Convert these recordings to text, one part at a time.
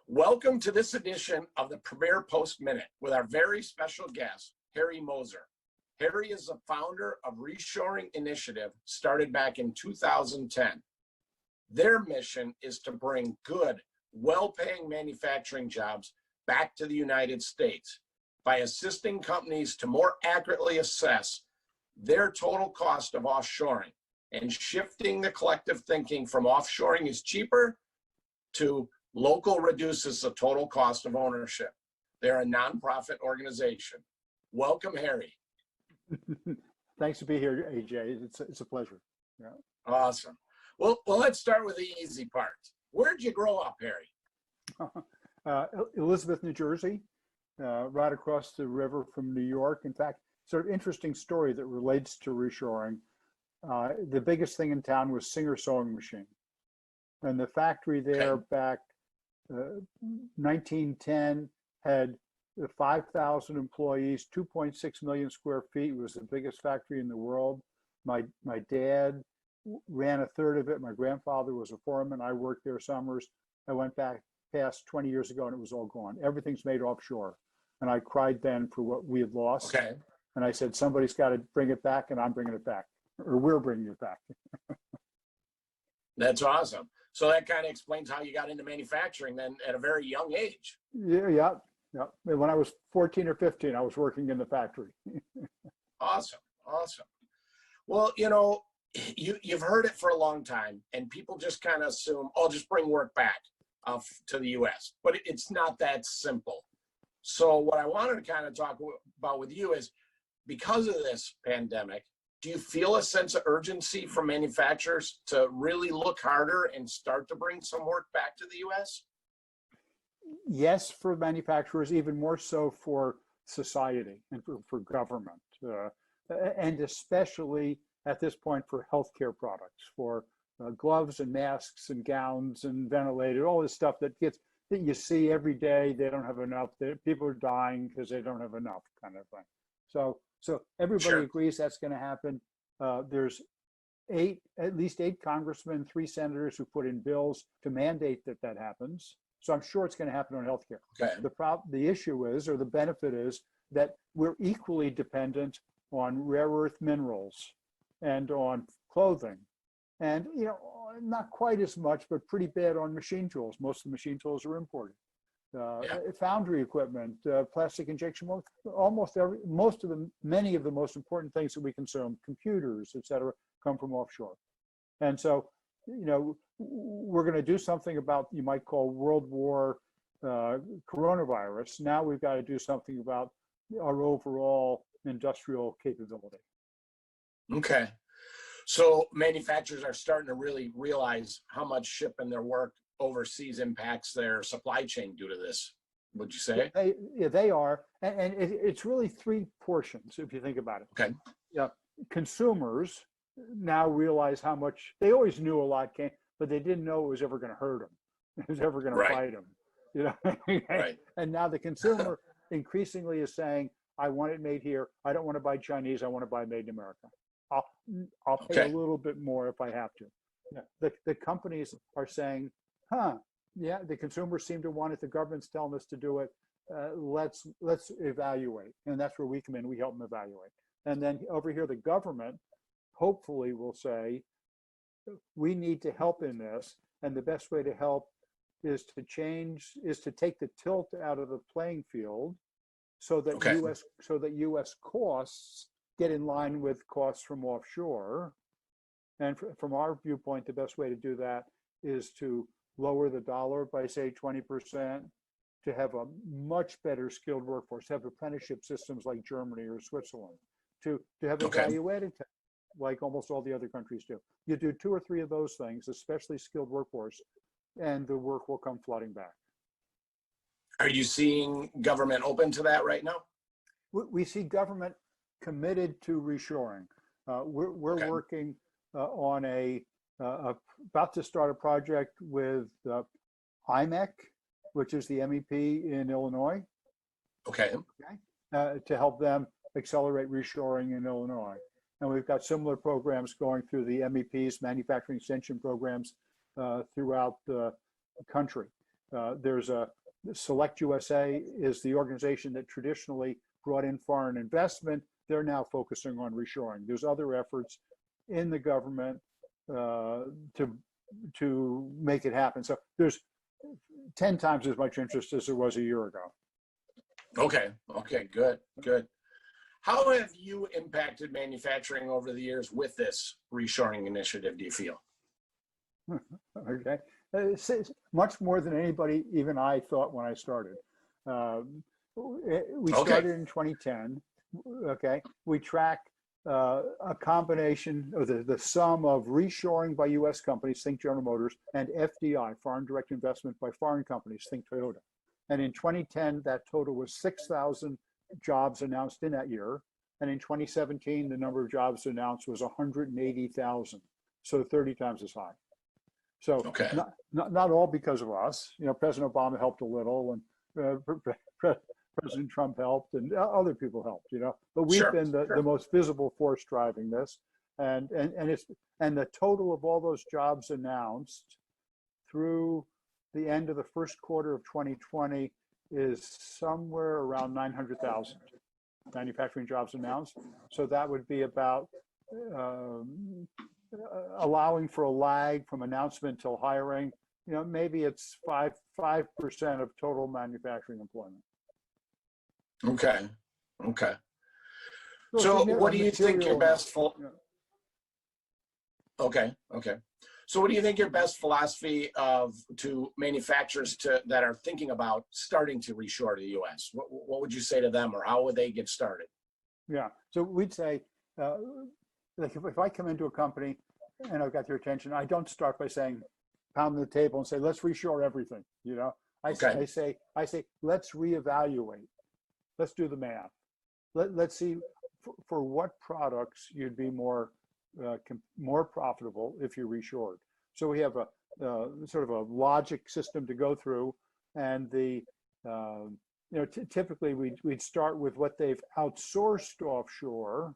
Welcome to this edition of the Premier Post Minute with our very special guest, Harry Moser. Harry is the founder of Reshoring Initiative, started back in 2010. Their mission is to bring good, well-paying manufacturing jobs back to the United States by assisting companies to more accurately assess their total cost of offshoring and shifting the collective thinking from offshoring is cheaper to local reduces the total cost of ownership. They're a nonprofit organization. Welcome, Harry. Thanks to be here, AJ. It's a pleasure. Yeah. Awesome. Well, let's start with the easy part. Where'd you grow up, Harry? Elizabeth, New Jersey, right across the river from New York. In fact, sort of interesting story that relates to reshoring. The biggest thing in town was Singer sewing machine. And the factory there back 1910 had 5,000 employees, 2.6 million square feet. It was the biggest factory in the world. My dad ran a third of it. My grandfather was a foreman. I worked there summers. I went back past 20 years ago and it was all gone. Everything's made offshore. And I cried then for what we had lost. Okay. And I said, somebody's got to bring it back, and I'm bringing it back, or we're bringing it back. That's awesome. So that kind of explains how you got into manufacturing then at a very young age. Yeah. When I was 14 or 15, I was working in the factory. Awesome. Well, you've heard it for a long time, and people just kind of assume, oh, just bring work back to the U.S. But it's not that simple. So what I wanted to kind of talk about with you is, because of this pandemic, do you feel a sense of urgency from manufacturers to really look harder and start to bring some work back to the U.S.? Yes, for manufacturers, even more so for society and for government, and especially at this point for healthcare products, for gloves and masks and gowns and ventilators, all this stuff that you see every day. They don't have enough. People are dying because they don't have enough, kind of thing. So everybody agrees that's going to happen. There's at least eight congressmen, 3 senators who put in bills to mandate that happens. So I'm sure it's going to happen on healthcare. Okay. The issue is, or the benefit is, that we're equally dependent on rare earth minerals and on clothing, and not quite as much, but pretty bad on machine tools. Most of the machine tools are imported. Foundry equipment, plastic injection molding, many of the most important things that we consume, computers, et cetera, come from offshore. And so, we're going to do something about, you might call World War coronavirus. Now we've got to do something about our overall industrial capability. Okay. So manufacturers are starting to really realize how much shipping their work overseas impacts their supply chain due to this, would you say? They are. And it's really 3 portions, if you think about it. Okay. Yeah. Consumers now realize how much, they always knew a lot came, but they didn't know it was ever going to hurt them. It was ever going to fight them. Right. And now the consumer increasingly is saying, I want it made here. I don't want to buy Chinese. I want to buy made in America. I'll pay a little bit more if I have to. Yeah. The companies are saying, the consumers seem to want it. The government's telling us to do it. Let's evaluate. And that's where we come in. We help them evaluate. And then over here, the government hopefully will say, we need to help in this. And the best way to help is to take the tilt out of the playing field so that US costs get in line with costs from offshore. And from our viewpoint, the best way to do that is to lower the dollar by, say, 20%, to have a much better skilled workforce, have apprenticeship systems like Germany or Switzerland, to have a value-added like almost all the other countries do. You do 2 or 3 of those things, especially skilled workforce, and the work will come flooding back. Are you seeing government open to that right now? We see government committed to reshoring. We're working on about to start a project with IMEC, which is the MEP in Illinois. Okay. To help them accelerate reshoring in Illinois. And we've got similar programs going through the MEP's manufacturing extension programs throughout the country. There's a Select USA is the organization that traditionally brought in foreign investment. They're now focusing on reshoring. There's other efforts in the government to make it happen. So there's 10 times as much interest as there was a year ago. Okay. Okay. Good. Good. How have you impacted manufacturing over the years with this reshoring initiative, do you feel? Okay. It's much more than anybody, even I, thought when I started. We started in 2010. Okay. We track a combination of the sum of reshoring by US companies, think General Motors, and FDI, foreign direct investment by foreign companies, think Toyota. And in 2010, that total was 6,000 jobs announced in that year. And in 2017, the number of jobs announced was 180,000. So 30 times as high. So not all because of us. You know, President Obama helped a little, and President Trump helped, and other people helped. You know, but we've been the most visible force driving this, and the total of all those jobs announced through the end of the first quarter of 2020 is somewhere around 900,000 manufacturing jobs announced. So that would be about allowing for a lag from announcement till hiring. You know, maybe it's 5% of total manufacturing employment. Okay. Okay. So what do you think your best So what do you think your best philosophy to manufacturers that are thinking about starting to reshore to the US? What would you say to them, or how would they get started? Yeah. So we'd say, like if I come into a company and I've got their attention, I don't start by saying, pound the table and say, let's reshore everything. You know, I say, let's reevaluate. Let's do the math. Let's see for what products you'd be more profitable if you reshored. So we have a sort of a logic system to go through, and typically we'd start with what they've outsourced offshore,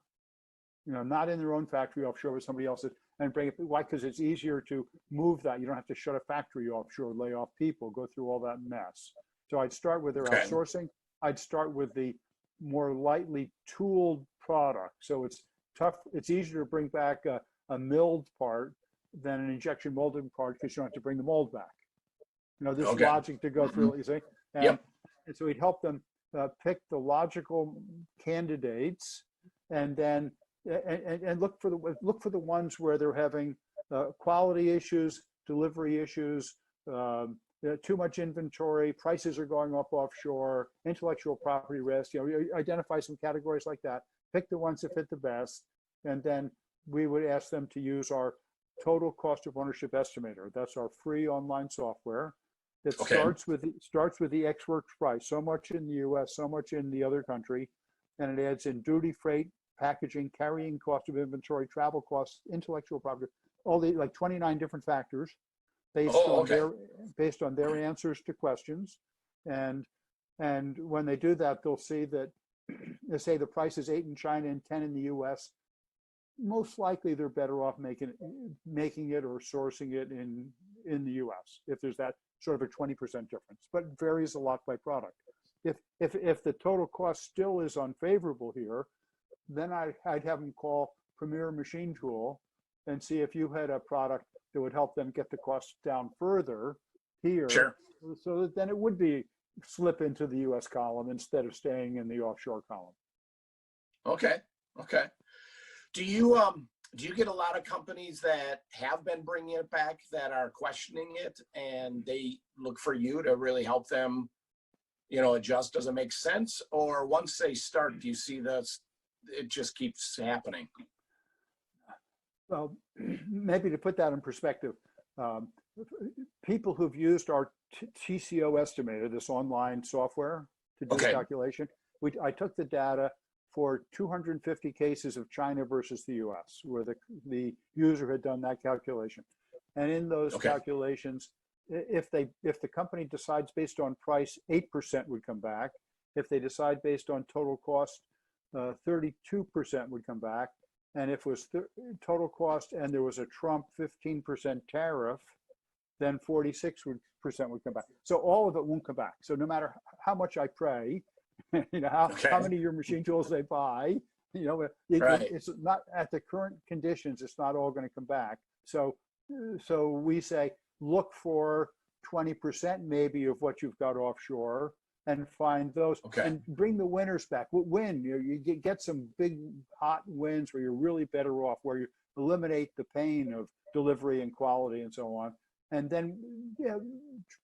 you know, not in their own factory offshore with somebody else's, and bring it. Why? Because it's easier to move that. You don't have to shut a factory offshore, lay off people, go through all that mess. So I'd start with their outsourcing. I'd start with the more lightly tooled product. So it's tough. It's easier to bring back a milled part than an injection molding part, because you don't have to bring the mold back. You know, this logic to go through, you see? And so we'd help them pick the logical candidates, and then and look for the ones where they're having quality issues, delivery issues, too much inventory, prices are going up offshore, intellectual property risk. You know, identify some categories like that. Pick the ones that fit the best, and then we would ask them to use our total cost of ownership estimator. That's our free online software. It starts with the Ex Works price, so much in the US, so much in the other country, and it adds in duty, freight, packaging, carrying cost of inventory, travel costs, intellectual property, all the like 29 different factors based on their answers to questions. And when they do that, they'll see that, they say the price is 8 in China and 10 in the US. Most likely they're better off making it or sourcing it in the US, if there's that sort of a 20% difference, but it varies a lot by product. If the total cost still is unfavorable here, then I'd have them call Premier Machine Tool and see if you had a product that would help them get the costs down further here. Sure. So that then it would be slip into the US column instead of staying in the offshore column. Okay. Okay. Do you get a lot of companies that have been bringing it back that are questioning it, and they look for you to really help them, you know, adjust? Does it make sense? Or once they start, do you see this, it just keeps happening? Well, maybe to put that in perspective, people who've used our TCO estimator, this online software to do the calculation, I took the data for 250 cases of China versus the US, where the user had done that calculation. And in those calculations, if the company decides based on price, 8% would come back. If they decide based on total cost, 32% would come back. And if it was total cost and there was a Trump 15% tariff, then 46% would come back. So all of it won't come back. So no matter how much I pray, how many of your machine tools they buy, it's not at the current conditions, it's not all going to come back. So we say, look for 20% maybe of what you've got offshore and find those and bring the winners back. Win, you get some big hot wins where you're really better off, where you eliminate the pain of delivery and quality and so on. And then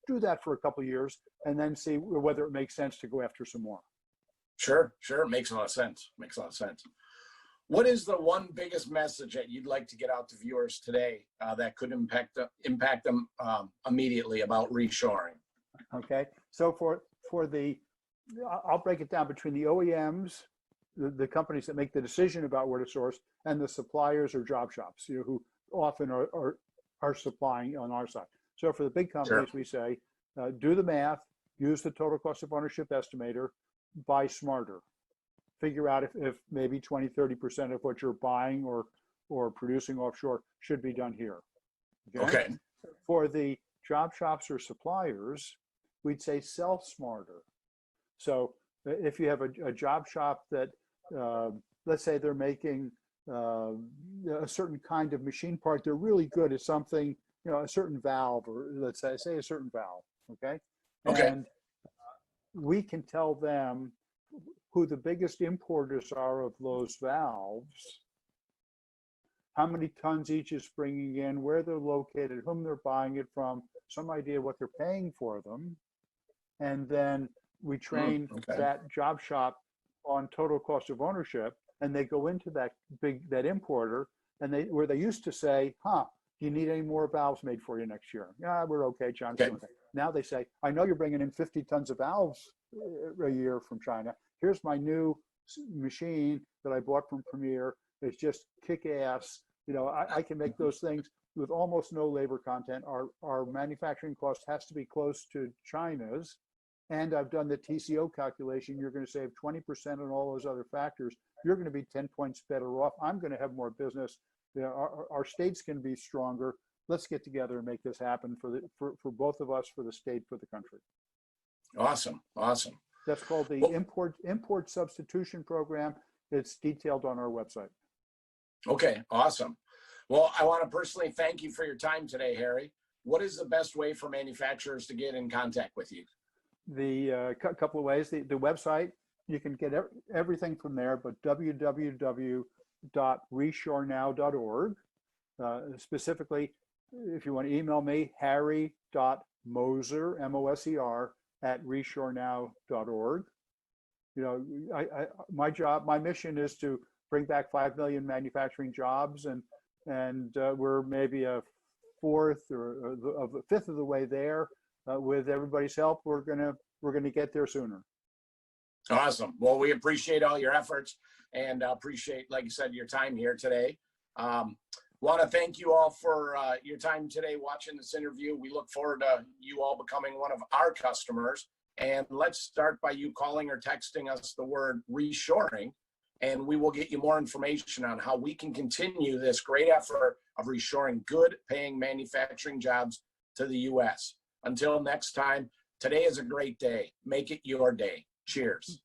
do that for a couple of years and then see whether it makes sense to go after some more. Sure. Makes a lot of sense. What is the one biggest message that you'd like to get out to viewers today that could impact them immediately about reshoring? Okay, so I'll break it down between the OEMs, the companies that make the decision about where to source, and the suppliers or job shops, who often are supplying on our side. So for the big companies, we say, do the math, use the total cost of ownership estimator, buy smarter. Figure out if maybe 20-30% of what you're buying or producing offshore should be done here. Okay. For the job shops or suppliers, we'd say sell smarter. So if you have a job shop that, let's say they're making a certain kind of machine part, they're really good at something, a certain valve, or let's say a certain valve. Okay. And we can tell them who the biggest importers are of those valves, how many tons each is bringing in, where they're located, whom they're buying it from, some idea what they're paying for them. And then we train that job shop on total cost of ownership, and they go into that importer, and where they used to say, do you need any more valves made for you next year? Yeah, we're okay, John. Okay. Now they say, I know you're bringing in 50 tons of valves a year from China. Here's my new machine that I bought from Premier. It's just kick ass. I can make those things with almost no labor content. Our manufacturing cost has to be close to China's. And I've done the TCO calculation. You're going to save 20% on all those other factors. You're going to be 10 points better off. I'm going to have more business. Our state's going to be stronger. Let's get together and make this happen for both of us, for the state, for the country. Awesome. That's called the import substitution program. It's detailed on our website. Okay, awesome. Well, I want to personally thank you for your time today, Harry. What is the best way for manufacturers to get in contact with you? The couple of ways. The website, you can get everything from there, but www.reshorenow.org. Specifically, if you want to email me, harry.moser, M-O-S-E-R, @reshorenow.org. My mission is to bring back 5 million manufacturing jobs, and we're maybe a fifth of the way there. With everybody's help, we're gonna get there sooner. Awesome. Well, we appreciate all your efforts and appreciate, like you said, your time here today. Want to thank you all for your time today watching this interview. We look forward to you all becoming one of our customers. And let's start by you calling or texting us the word reshoring, and we will get you more information on how we can continue this great effort of reshoring good paying manufacturing jobs to the U.S. Until next time, today is a great day. Make it your day. Cheers.